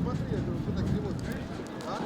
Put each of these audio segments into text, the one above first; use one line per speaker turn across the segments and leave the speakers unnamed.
смотри, я говорю, что такие вот. А?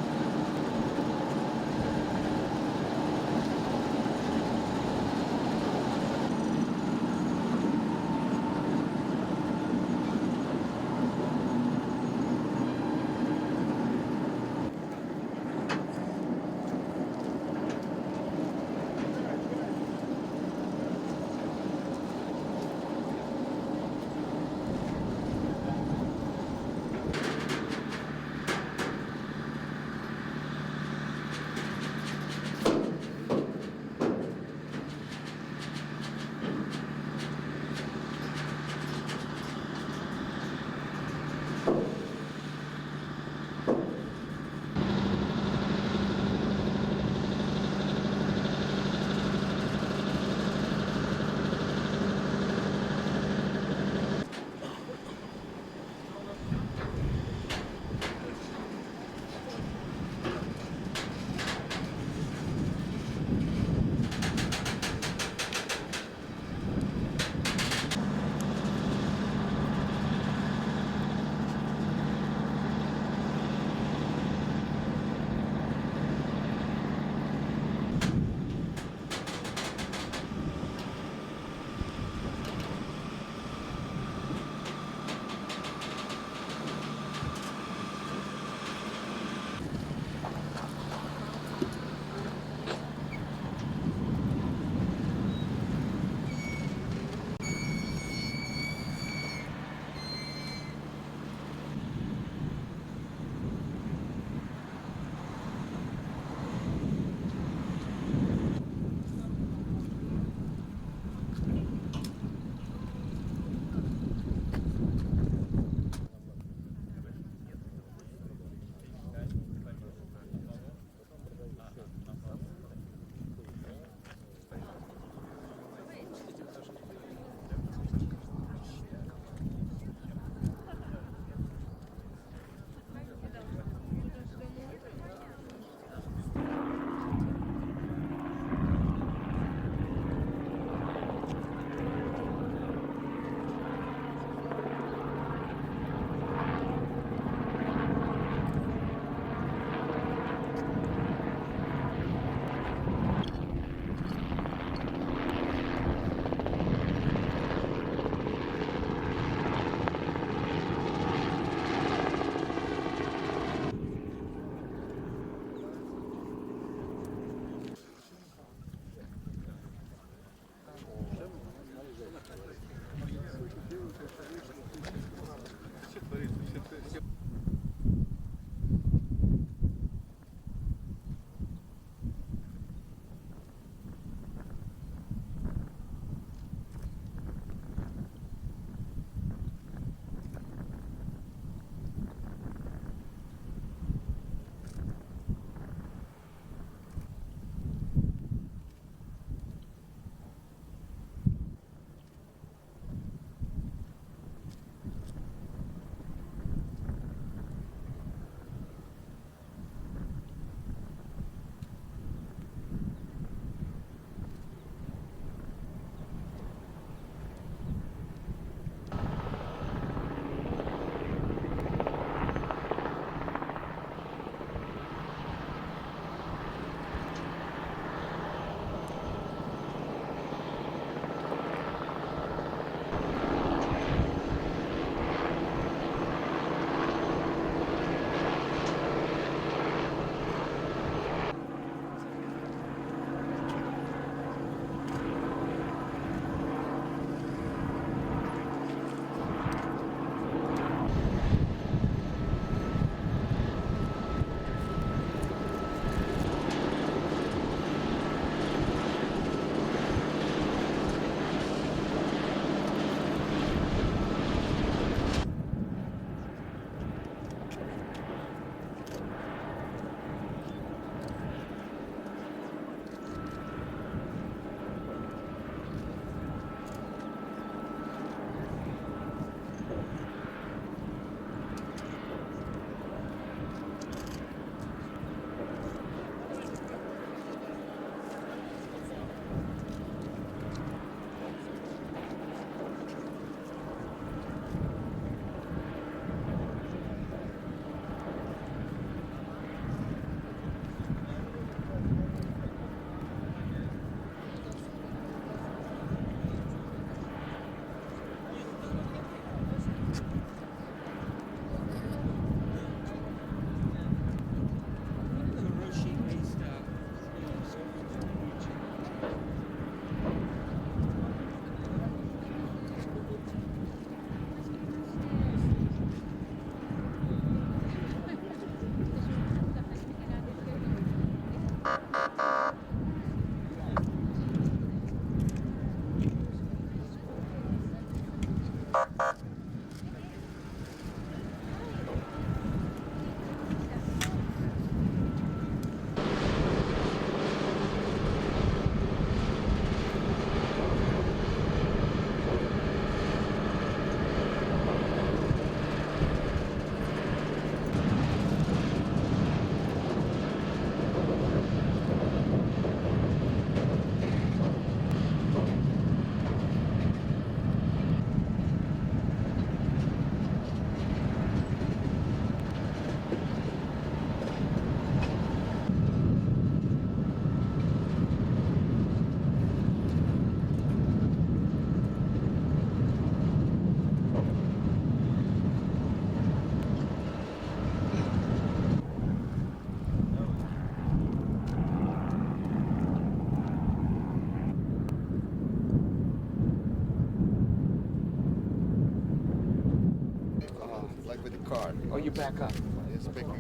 you back up.
It's picking up.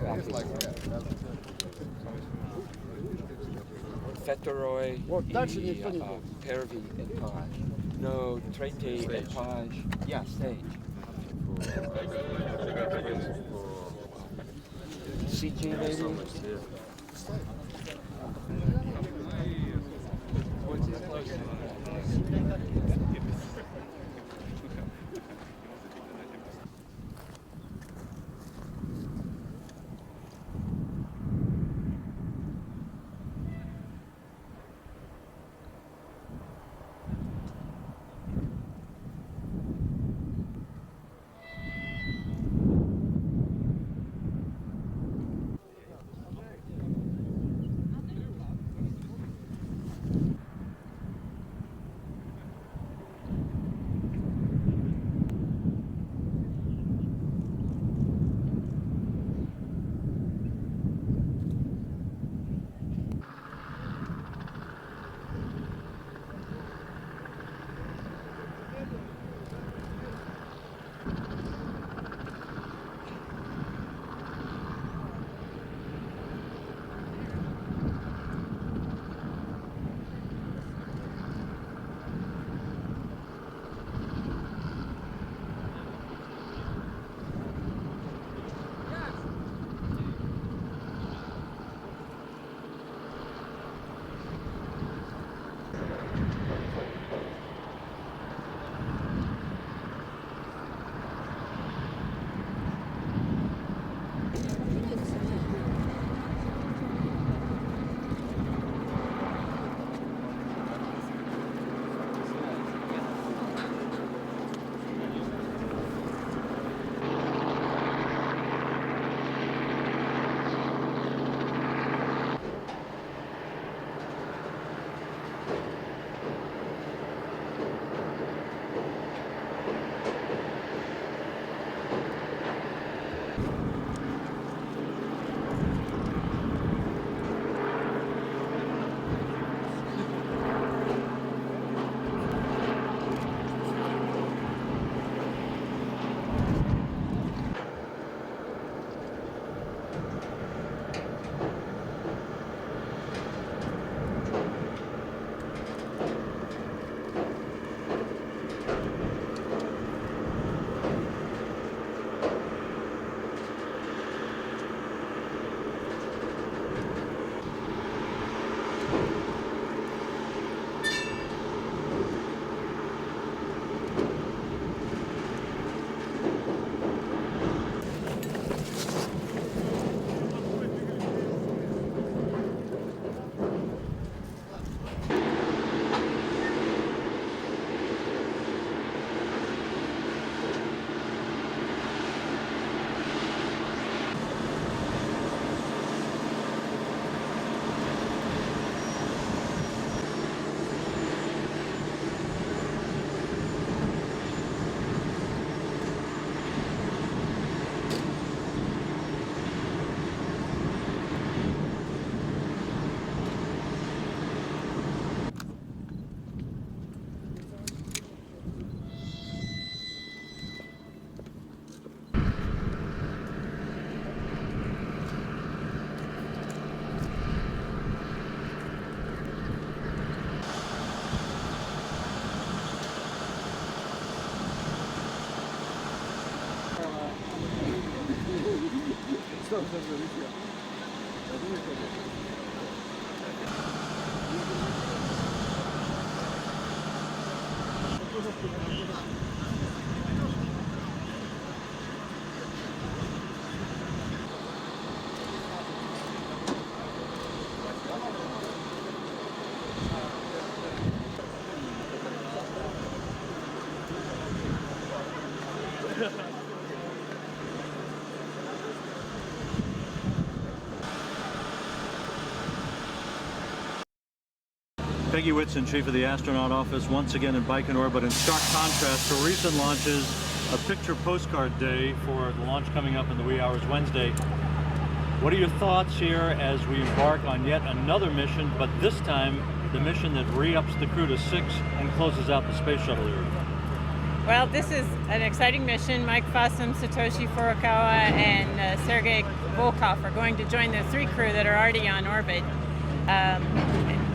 Yeah. It's like that.
Fetteroi и первый этаж. No, третий этаж. Yeah, stage. CG maybe?
Peggy Whitson, Chief of the Astronaut Office, once again in Baikonur, but in stark contrast to recent launches, a picture postcard day for the launch coming up in the wee hours Wednesday. What are your thoughts here as we embark on yet another mission, but this time the mission that re-ups the crew to 6 and closes out the space shuttle era?
Well, this is an exciting mission. Mike Fossum, Satoshi Furukawa, and Sergei Volkov are going to join the 3 crew that are already on orbit,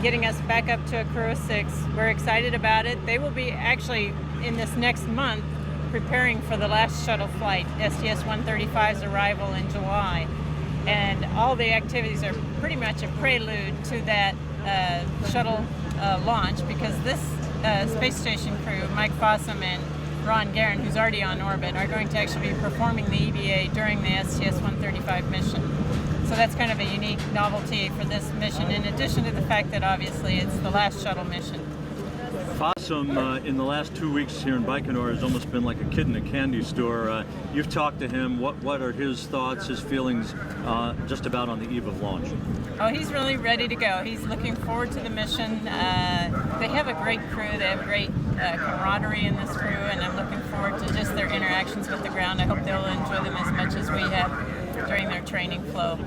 getting us back up to a crew of 6. We're excited about it. They will be actually, in this next month, preparing for the last shuttle flight, STS-135's arrival in July. And all the activities are pretty much a prelude to that shuttle launch, because this space station crew, Mike Fossum and Ron Guerin, who's already on orbit, are going to actually be performing the EVA during the STS-135 mission. So that's kind of a unique novelty for this mission, in addition to the fact that obviously it's the last shuttle mission.
Fossum, in the last 2 weeks here in Baikonur, has almost been like a kid in a candy store. You've talked to him. What are his thoughts, his feelings, just about on the eve of launch?
Oh, he's really ready to go. He's looking forward to the mission. They have a great crew. They have great camaraderie in this crew, and I'm looking forward to just their interactions with the ground. I hope they'll enjoy them as much as we have during their training flow.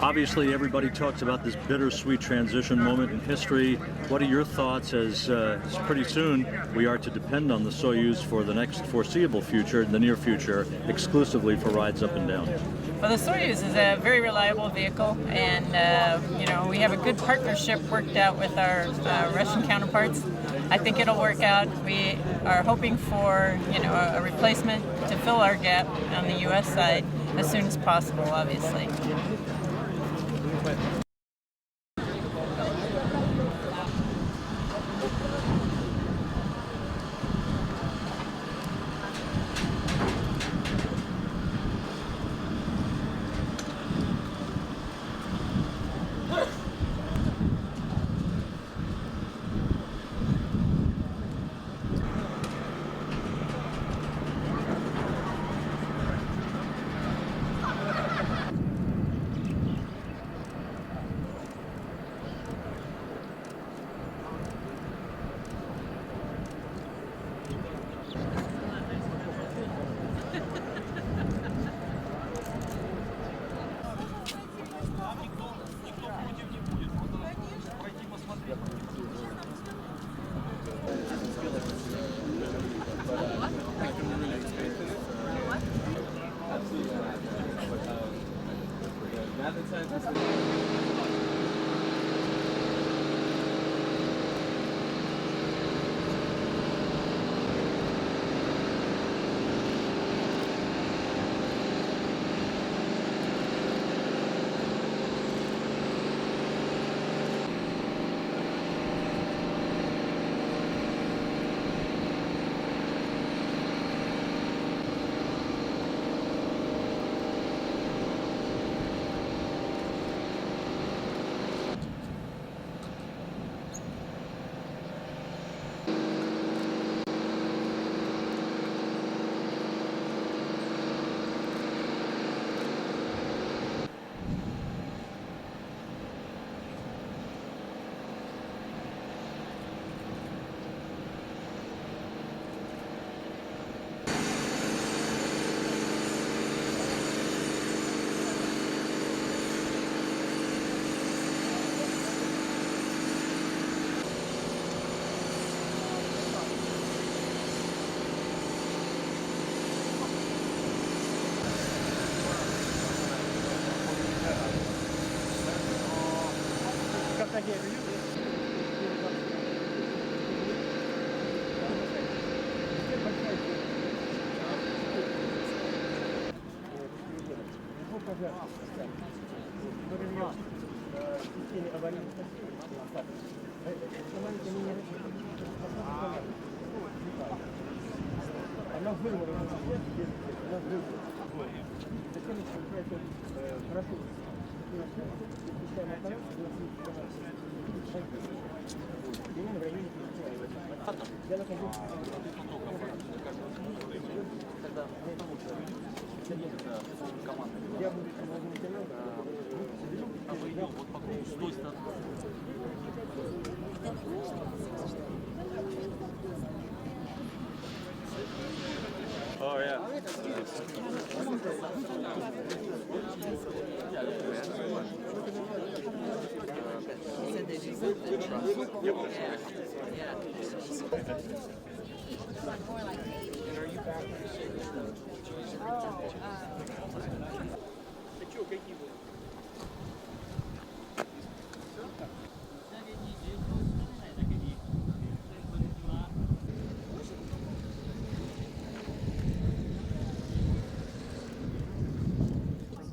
Obviously, everybody talks about this bittersweet transition moment in history. What are your thoughts as pretty soon we are to depend on the Soyuz for the next foreseeable future, the near future, exclusively for rides up and down?
Well, the Soyuz is a very reliable vehicle, and we have a good partnership worked out with our Russian counterparts. I think it'll work out. We are hoping for a replacement to fill our gap on the U.S. side as soon as possible, obviously.
Oh, yeah.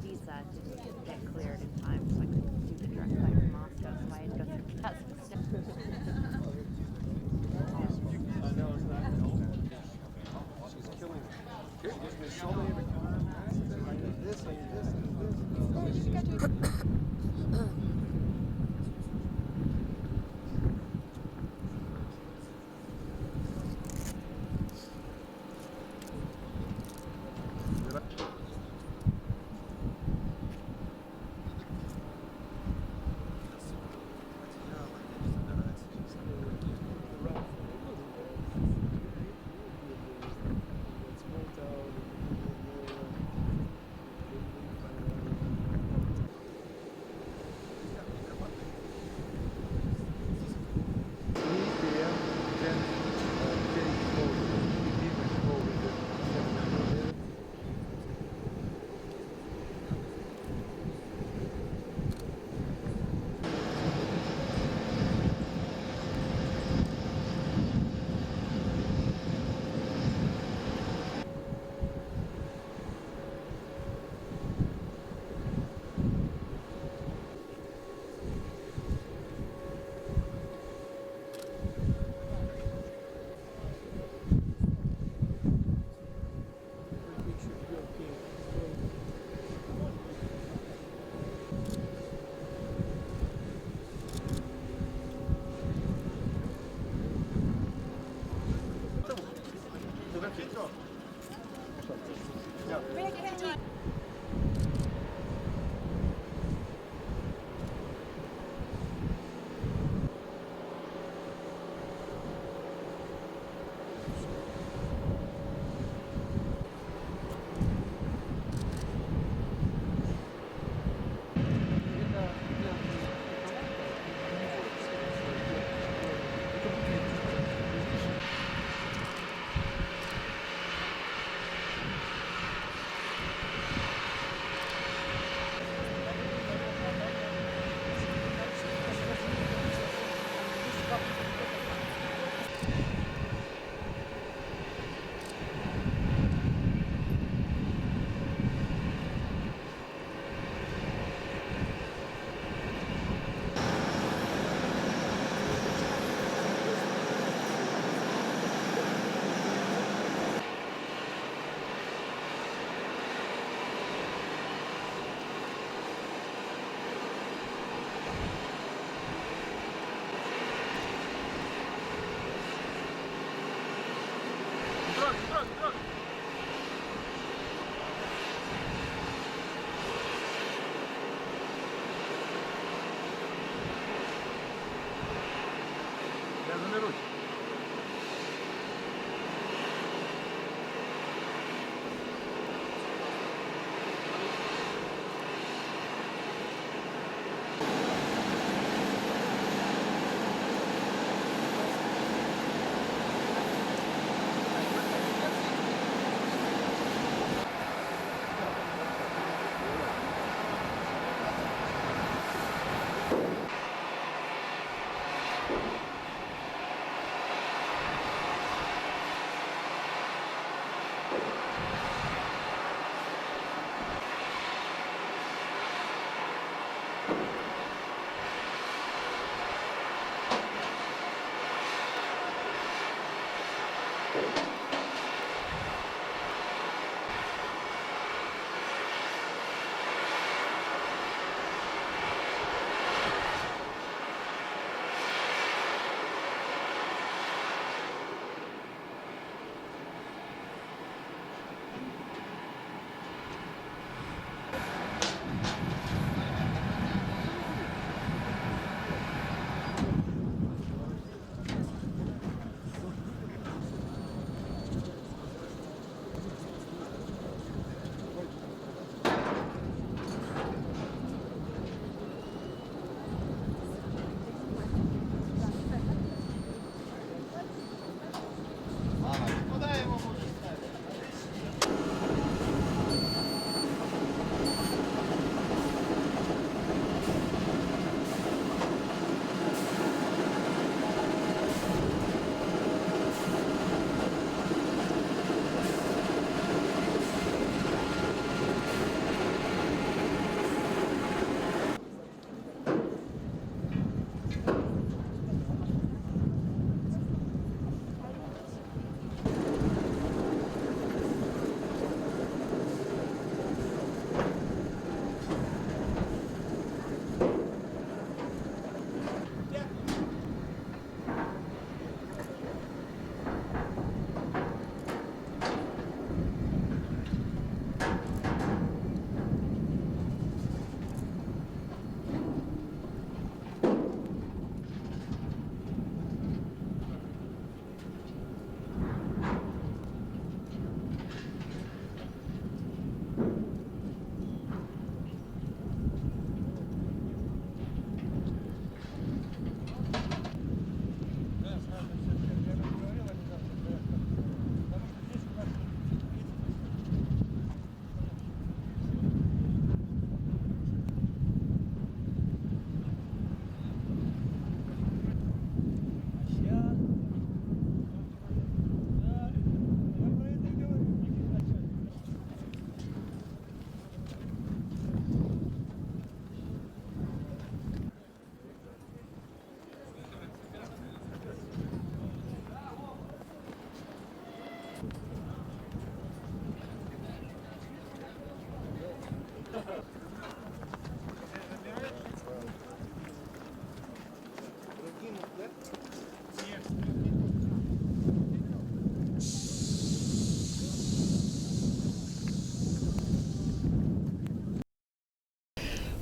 Visa didn't get cleared in time, so I couldn't do the direct flight from Moscow, so I had to go through customs.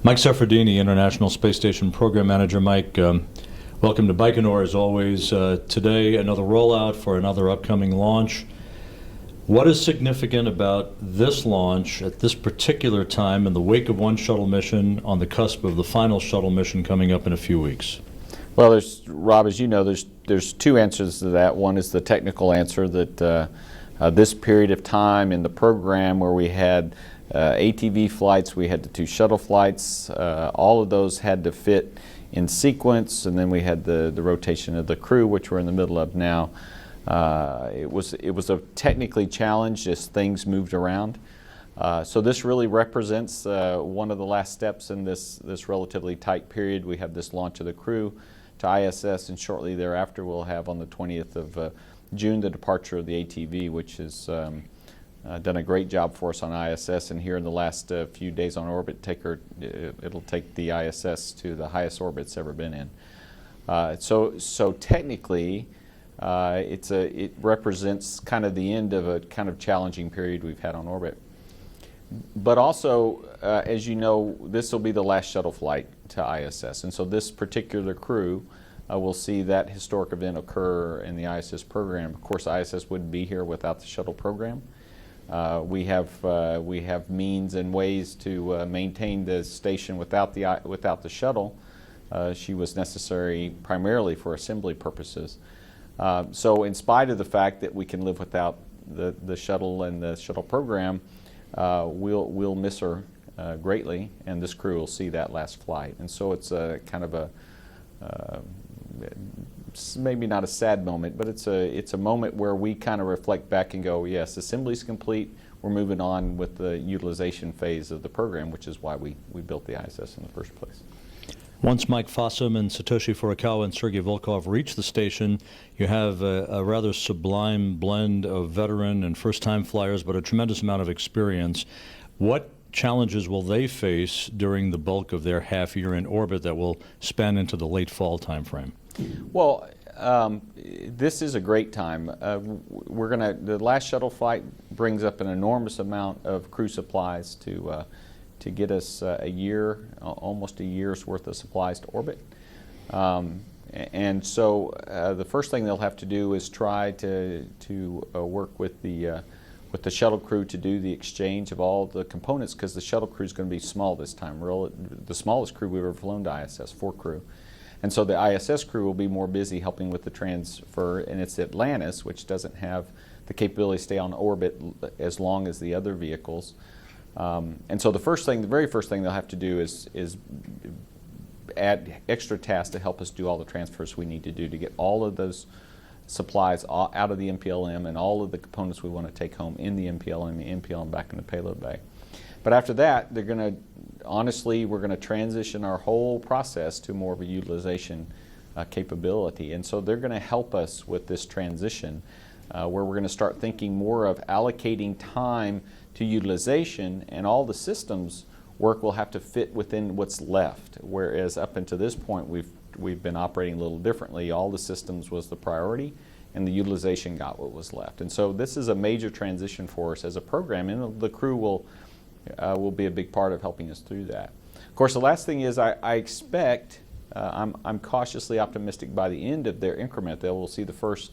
Mike Seferdini, International Space Station Program Manager. Mike, welcome to Baikonur as always. Today, another rollout for another upcoming launch. What is significant about this launch at this particular time in the wake of one shuttle mission on the cusp of the final shuttle mission coming up in a few weeks?
Well, Rob, as you know, there's two answers to that. One is the technical answer that this period of time in the program where we had ATV flights, we had the 2 shuttle flights, all of those had to fit in sequence, and then we had the rotation of the crew, which we're in the middle of now. It was a technically challenge as things moved around. So this really represents one of the last steps in this relatively tight period. We have this launch of the crew to ISS, and shortly thereafter we'll have on the 20th of June the departure of the ATV, which has done a great job for us on ISS, and here in the last few days on orbit, it'll take the ISS to the highest orbit it's ever been in. So technically, it represents kind of the end of a kind of challenging period we've had on orbit. But also, as you know, this will be the last shuttle flight to ISS, and so this particular crew will see that historic event occur in the ISS program. Of course, ISS wouldn't be here without the shuttle program. We have means and ways to maintain the station without the shuttle. She was necessary primarily for assembly purposes. So in spite of the fact that we can live without the shuttle and the shuttle program, we'll miss her greatly, and this crew will see that last flight. And so it's a kind of a maybe not a sad moment, but it's a moment where we kind of reflect back and go, yes, assembly's complete. We're moving on with the utilization phase of the program, which is why we built the ISS in the first place.
Once Mike Fossum and Satoshi Furukawa and Sergei Volkov reach the station, you have a rather sublime blend of veteran and first-time flyers, but a tremendous amount of experience. What challenges will they face during the bulk of their half-year in orbit that will span into the late fall timeframe?
Well, this is a great time. The last shuttle flight brings up an enormous amount of crew supplies to get us almost a year's worth of supplies to orbit. And so the first thing they'll have to do is try to work with the shuttle crew to do the exchange of all the components, because the shuttle crew is going to be small this time. The smallest crew we've ever flown to ISS, 4 crew. And so the ISS crew will be more busy helping with the transfer, and it's Atlantis, which doesn't have the capability to stay on orbit as long as the other vehicles. And so the very first thing they'll have to do is add extra tasks to help us do all the transfers we need to do to get all of those supplies out of the MPLM and all of the components we want to take home in the MPLM back in the payload bay. But after that, we're going to transition our whole process to more of a utilization capability. And so they're going to help us with this transition where we're going to start thinking more of allocating time to utilization, and all the systems work will have to fit within what's left. Whereas up until this point, we've been operating a little differently. All the systems was the priority, and the utilization got what was left. And so this is a major transition for us as a program, and the crew will be a big part of helping us through that. Of course, the last thing is I expect, I'm cautiously optimistic by the end of their increment, they will see the first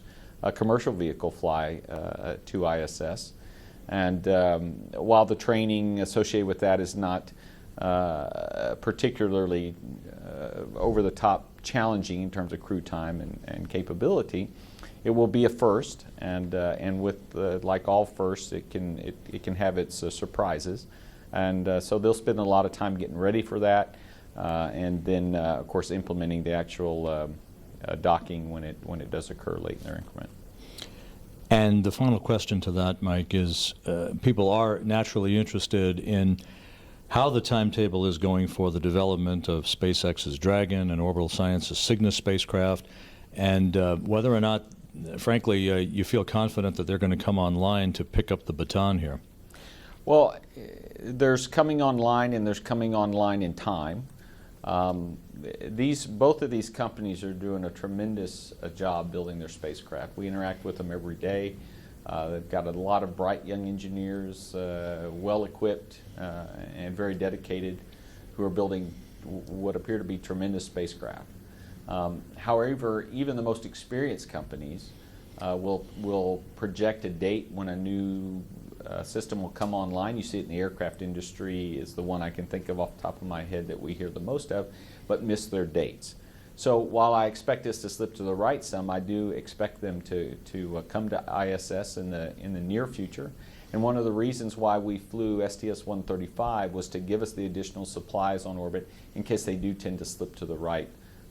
commercial vehicle fly to ISS. And while the training associated with that is not particularly over the top challenging in terms of crew time and capability, it will be a first, and with like all firsts, it can have its surprises, and so they'll spend a lot of time getting ready for that, and then of course implementing the actual docking when it does occur late in their increment.
And the final question to that, Mike, is people are naturally interested in how the timetable is going for the development of SpaceX's Dragon and Orbital Science's Cygnus spacecraft, and whether or not, frankly, you feel confident that they're going to come online to pick up the baton here.
Well, there's coming online, and there's coming online in time. Both of these companies are doing a tremendous job building their spacecraft. We interact with them every day. They've got a lot of bright young engineers, well equipped and very dedicated who are building what appear to be tremendous spacecraft. However, even the most experienced companies will project a date when a new system will come online. You see it in the aircraft industry is the one I can think of off the top of my head that we hear the most of, but miss their dates. So while I expect this to slip to the right some, I do expect them to come to ISS in the near future. And one of the reasons why we flew STS-135 was to give us the additional supplies on orbit in case they do tend to slip to the right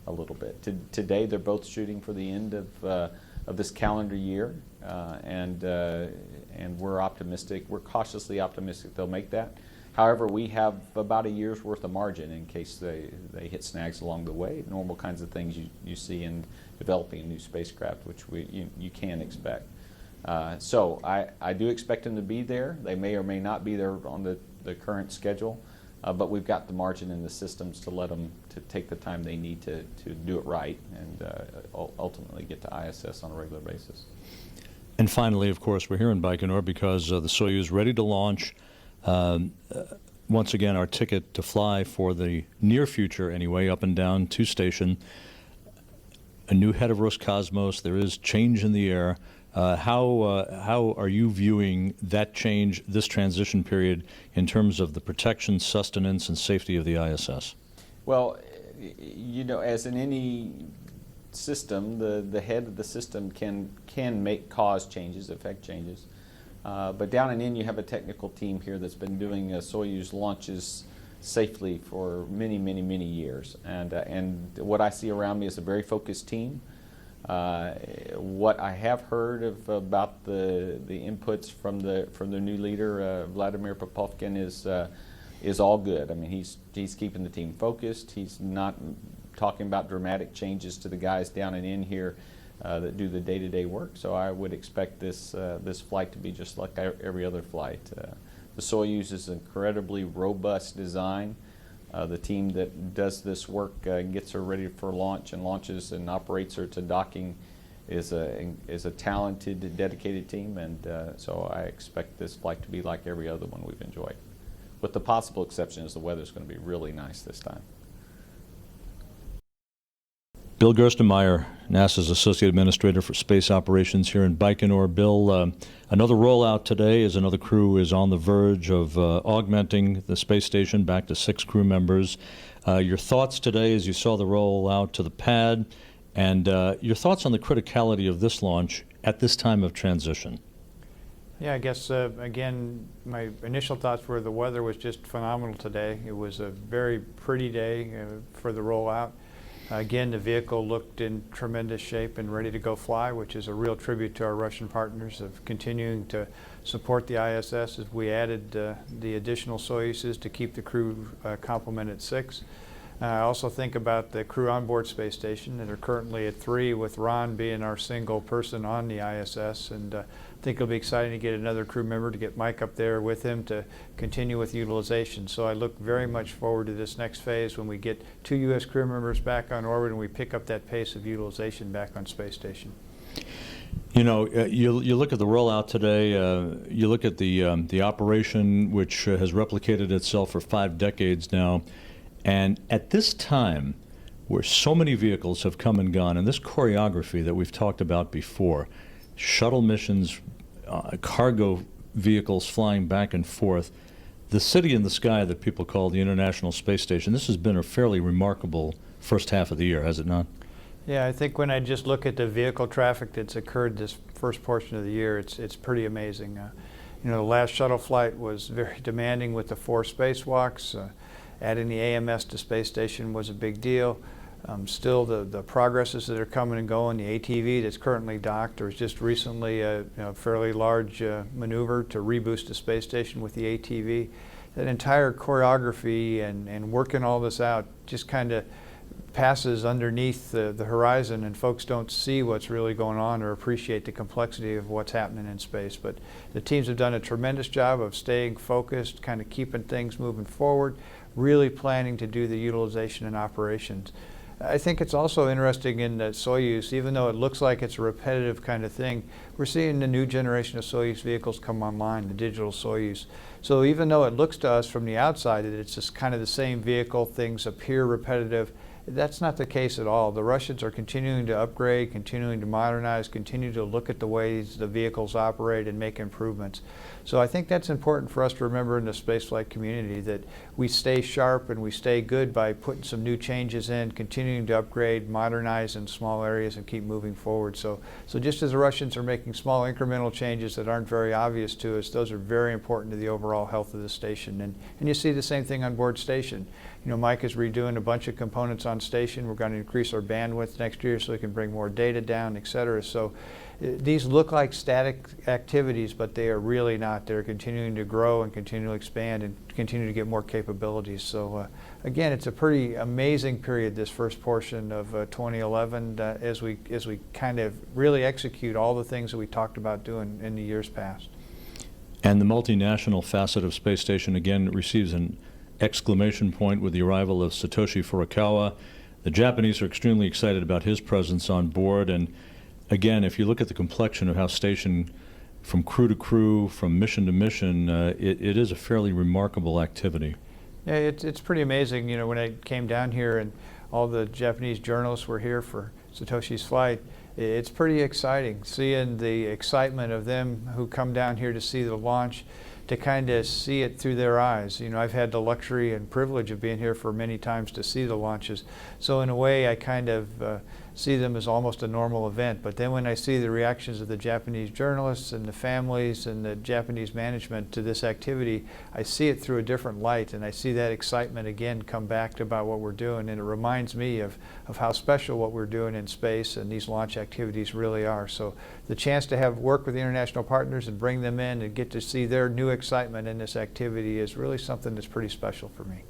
a little bit. Today they're both shooting for the end of this calendar year, and we're optimistic. We're cautiously optimistic they'll make that. However, we have about a year's worth of margin in case they hit snags along the way, normal kinds of things you see in developing a new spacecraft, which you can expect. So I do expect them to be there. They may or may not be there on the current schedule, but we've got the margin in the systems to let them to take the time they need to do it right and ultimately get to ISS on a regular basis.
And finally, of course, we're here in Baikonur because the Soyuz ready to launch. Once again, our ticket to fly for the near future, anyway, up and down to station. A new head of Roscosmos. There is change in the air. How are you viewing that change, this transition period, in terms of the protection, sustenance, and safety of the ISS?
Well, you know, as in any system, the head of the system can cause changes, affect changes. But down and in, you have a technical team here that's been doing Soyuz launches safely for many, many, many years. And what I see around me is a very focused team. What I have heard about the inputs from the new leader, Vladimir Popovkin, is all good. I mean, he's keeping the team focused. He's not talking about dramatic changes to the guys down and in here that do the day-to-day work. So I would expect this flight to be just like every other flight. The Soyuz is an incredibly robust design. The team that does this work gets her ready for launch and launches and operates her to docking is a talented, dedicated team, and so I expect this flight to be like every other one we've enjoyed. With the possible exception is the weather's going to be really nice this time.
Bill Gerstenmaier, NASA's Associate Administrator for Space Operations here in Baikonur. Bill, another rollout today as another crew is on the verge of augmenting the space station back to 6 crew members. Your thoughts today as you saw the rollout to the pad, and your thoughts on the criticality of this launch at this time of transition?
Yeah, I guess, again, my initial thoughts were the weather was just phenomenal today. It was a very pretty day for the rollout. Again, the vehicle looked in tremendous shape and ready to go fly, which is a real tribute to our Russian partners of continuing to support the ISS as we added the additional Soyuzes to keep the crew complement at 6. I also think about the crew on board space station that are currently at 3, with Ron being our single person on the ISS, and I think it'll be exciting to get another crew member, to get Mike up there with him to continue with utilization. So I look very much forward to this next phase when we get 2 U.S. crew members back on orbit and we pick up that pace of utilization back on space station.
You know, you look at the rollout today, you look at the operation, which has replicated itself for 5 decades now, and at this time, where so many vehicles have come and gone, and this choreography that we've talked about before, shuttle missions, cargo vehicles flying back and forth, the city in the sky that people call the International Space Station, this has been a fairly remarkable first half of the year, has it not?
Yeah, I think when I just look at the vehicle traffic that's occurred this first portion of the year, it's pretty amazing. You know, the last shuttle flight was very demanding with the 4 spacewalks. Adding the AMS to space station was a big deal. Still, the progresses that are coming and going, the ATV that's currently docked, there was just recently a fairly large maneuver to reboost the space station with the ATV. That entire choreography and working all this out just kind of passes underneath the horizon, and folks don't see what's really going on or appreciate the complexity of what's happening in space. But the teams have done a tremendous job of staying focused, kind of keeping things moving forward, really planning to do the utilization and operations. I think it's also interesting in Soyuz, even though it looks like it's a repetitive kind of thing, we're seeing the new generation of Soyuz vehicles come online, the digital Soyuz. So even though it looks to us from the outside that it's just kind of the same vehicle, things appear repetitive, that's not the case at all. The Russians are continuing to upgrade, continuing to modernize, continue to look at the ways the vehicles operate and make improvements. So I think that's important for us to remember in the spaceflight community, that we stay sharp and we stay good by putting some new changes in, continuing to upgrade, modernize in small areas and keep moving forward. So just as the Russians are making small incremental changes that aren't very obvious to us, those are very important to the overall health of the station. And you see the same thing on board station. You know, Mike is redoing a bunch of components on station. We're going to increase our bandwidth next year so we can bring more data down, et cetera. So these look like static activities, but they are really not. They're continuing to grow and continue to expand and continue to get more capabilities. So again, it's a pretty amazing period, this first portion of 2011, as we kind of really execute all the things that we talked about doing in the years past.
And the multinational facet of space station again receives an exclamation point with the arrival of Satoshi Furukawa. The Japanese are extremely excited about his presence on board, and again, if you look at the complexion of how station, from crew to crew, from mission to mission, it is a fairly remarkable activity.
Yeah, it's pretty amazing. You know, when I came down here and all the Japanese journalists were here for Satoshi's flight, it's pretty exciting seeing the excitement of them who come down here to see the launch, to kind of see it through their eyes. You know, I've had the luxury and privilege of being here for many times to see the launches. So in a way, I kind of see them as almost a normal event. But then when I see the reactions of the Japanese journalists and the families and the Japanese management to this activity, I see it through a different light, and I see that excitement again come back to about what we're doing. And it reminds me of how special what we're doing in space and these launch activities really are. So the chance to have work with the international partners and bring them in and get to see their new excitement in this activity is really something that's pretty special for me.